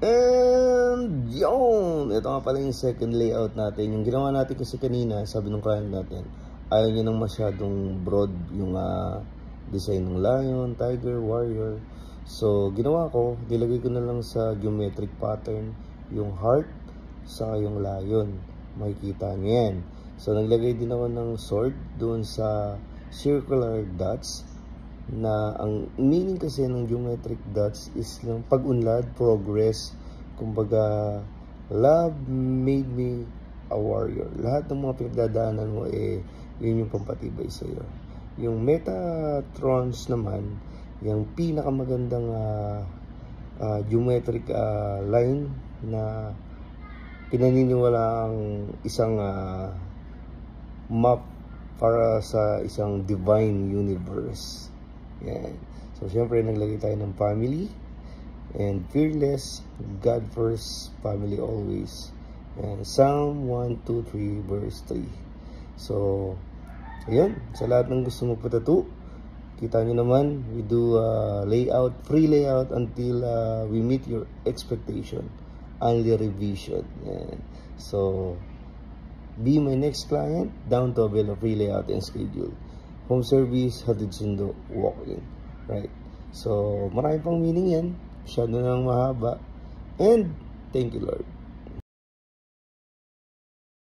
And yun, ito nga pala yung second layout natin. Yung ginawa natin kasi kanina, sabi ng client natin, ayaw niya nang masyadong broad yung design ng lion, tiger, warrior. So ginawa ko, nilagay ko na lang sa geometric pattern yung heart sa yung lion. Makikita niyo yan. So naglagay din ako ng sword doon sa circular dots, na ang meaning kasi ng geometric dots is yung pag-unlad, progress. Kumbaga, love made me a warrior. Lahat ng mga pinagdadaanan mo, yun yung pampatibay sa'yo. Yung Metatrons naman, yung pinakamagandang geometric line na pinaniniwala ang isang map para sa isang divine universe. Yan. So, syempre, naglagay tayo ng family and fearless, God first, family always. And Psalm 123 verse 3. So, ayan. Sa lahat ng gusto magpatattoo, kita nyo naman, we do layout, free layout until we meet your expectation. Only revision. Yan. So, be my next client, down to avail of free layout and schedule. Home service, hatid sundo, walk-in. Right? So, marami pang meaning yan. Masyado nang mahaba. And, thank you, Lord.